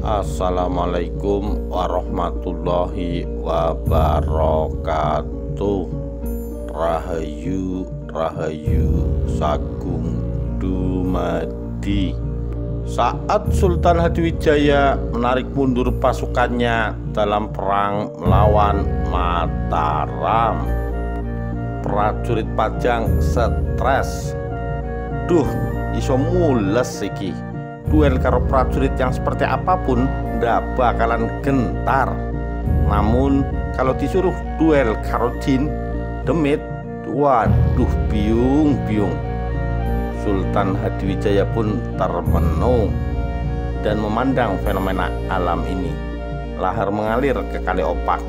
Assalamualaikum warahmatullahi wabarakatuh. Rahayu Rahayu Sagung Dumadi. Saat Sultan Hadiwijaya menarik mundur pasukannya dalam perang melawan Mataram, prajurit Pajang stres. Duh, iso mules iki. Duel karo prajurit yang seperti apapun ndak bakalan gentar. Namun kalau disuruh duel karo jin demit, waduh biung-biung. Sultan Hadiwijaya pun termenung dan memandang fenomena alam ini. Lahar mengalir ke Kali Opak.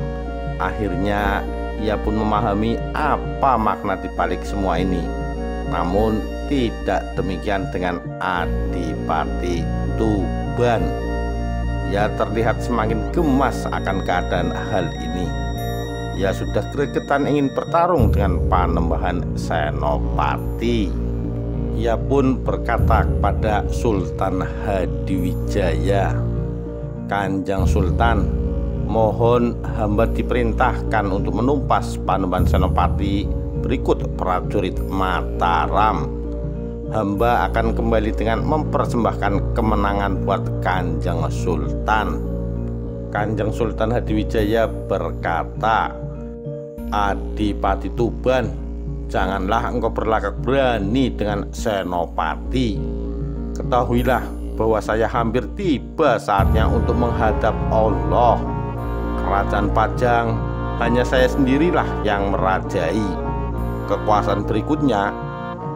Akhirnya ia pun memahami apa makna dibalik semua ini. Namun tidak demikian dengan Adipati Tuban. Ia terlihat semakin gemas akan keadaan hal ini. Ia sudah gregetan ingin bertarung dengan Panembahan Senopati. Ia pun berkata kepada Sultan Hadiwijaya, "Kanjeng Sultan, mohon hamba diperintahkan untuk menumpas Panembahan Senopati berikut prajurit Mataram. Hamba akan kembali dengan mempersembahkan kemenangan buat Kanjeng Sultan." Kanjeng Sultan Hadiwijaya berkata, "Adipati Tuban, janganlah engkau berlagak berani dengan Senopati. Ketahuilah bahwa saya hampir tiba saatnya untuk menghadap Allah. Kerajaan Pajang hanya saya sendirilah yang merajai. Kekuasaan berikutnya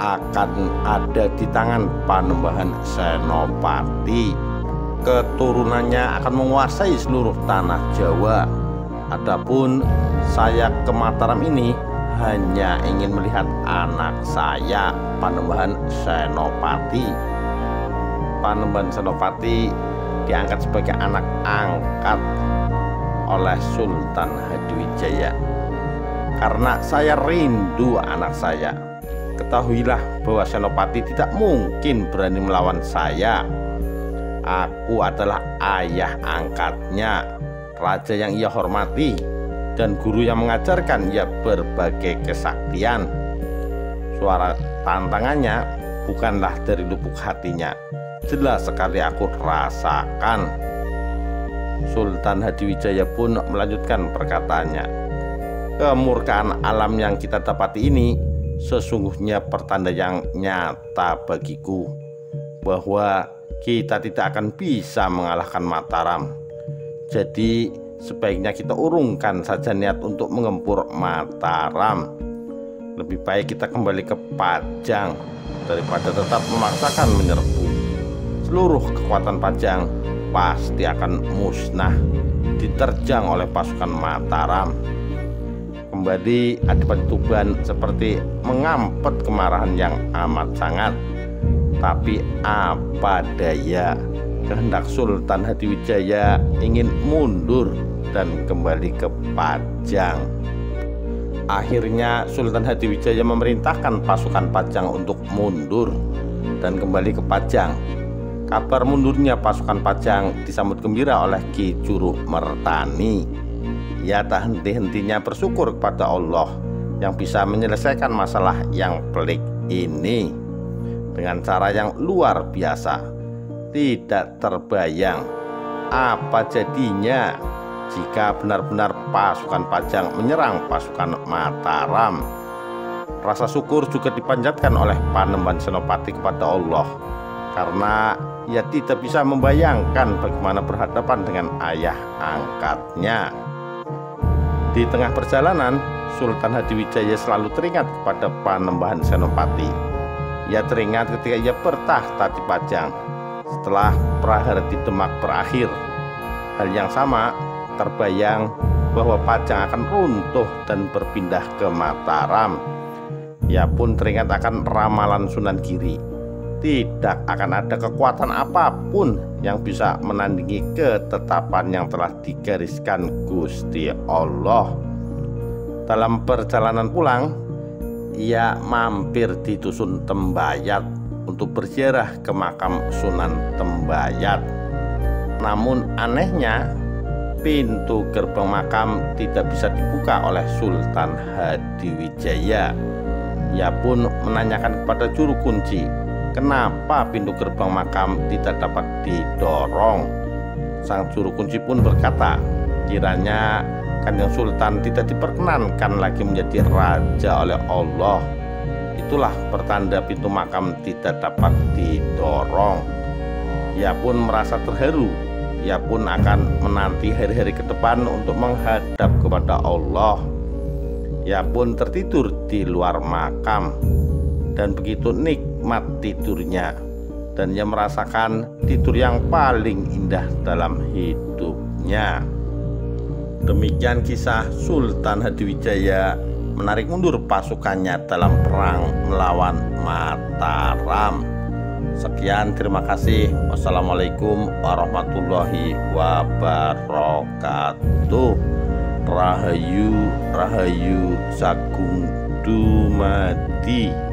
akan ada di tangan Panembahan Senopati. Keturunannya akan menguasai seluruh tanah Jawa. Adapun saya ke Mataram ini hanya ingin melihat anak saya, Panembahan Senopati." Panembahan Senopati diangkat sebagai anak angkat oleh Sultan Hadiwijaya. "Karena saya rindu anak saya. Ketahuilah bahwa Senopati tidak mungkin berani melawan saya. Aku adalah ayah angkatnya, raja yang ia hormati, dan guru yang mengajarkan ia berbagai kesaktian. Suara tantangannya bukanlah dari lubuk hatinya. Jelas sekali aku rasakan." Sultan Hadiwijaya pun melanjutkan perkataannya, "Kemurkaan alam yang kita dapati ini sesungguhnya pertanda yang nyata bagiku bahwa kita tidak akan bisa mengalahkan Mataram. Jadi sebaiknya kita urungkan saja niat untuk mengempur Mataram. Lebih baik kita kembali ke Pajang daripada tetap memaksakan menyerbu. Seluruh kekuatan Pajang pasti akan musnah, diterjang oleh pasukan Mataram." Kembali Adipati Tuban seperti mengampet kemarahan yang amat sangat. Tapi apa daya, kehendak Sultan Hadiwijaya ingin mundur dan kembali ke Pajang. Akhirnya Sultan Hadiwijaya memerintahkan pasukan Pajang untuk mundur dan kembali ke Pajang. Kabar mundurnya pasukan Pajang disambut gembira oleh Ki Juru Mertani. Ia tak henti-hentinya bersyukur kepada Allah yang bisa menyelesaikan masalah yang pelik ini dengan cara yang luar biasa. Tidak terbayang apa jadinya jika benar-benar pasukan Pajang menyerang pasukan Mataram. Rasa syukur juga dipanjatkan oleh Panembahan Senopati kepada Allah, karena ia tidak bisa membayangkan bagaimana berhadapan dengan ayah angkatnya. Di tengah perjalanan, Sultan Hadiwijaya selalu teringat kepada Panembahan Senopati. Ia teringat ketika ia bertahta di Pajang setelah prahara di Demak berakhir. Hal yang sama terbayang bahwa Pajang akan runtuh dan berpindah ke Mataram. Ia pun teringat akan ramalan Sunan Giri. Tidak akan ada kekuatan apapun yang bisa menandingi ketetapan yang telah digariskan Gusti Allah. Dalam perjalanan pulang, ia mampir di Dusun Tembayat untuk berziarah ke makam Sunan Tembayat. Namun anehnya, pintu gerbang makam tidak bisa dibuka oleh Sultan Hadiwijaya. Ia pun menanyakan kepada juru kunci, kenapa pintu gerbang makam tidak dapat didorong. Sang juru kunci pun berkata, kiranya Kanjeng Sultan tidak diperkenankan lagi menjadi raja oleh Allah. Itulah pertanda pintu makam tidak dapat didorong. Ia pun merasa terharu. Ia pun akan menanti hari-hari ke depan untuk menghadap kepada Allah. Ia pun tertidur di luar makam, dan begitu nikmat tidurnya, dan ia merasakan tidur yang paling indah dalam hidupnya. Demikian kisah Sultan Hadiwijaya menarik mundur pasukannya dalam perang melawan Mataram. Sekian, terima kasih. Wassalamualaikum warahmatullahi wabarakatuh. Rahayu, Rahayu Sagung Dumadi.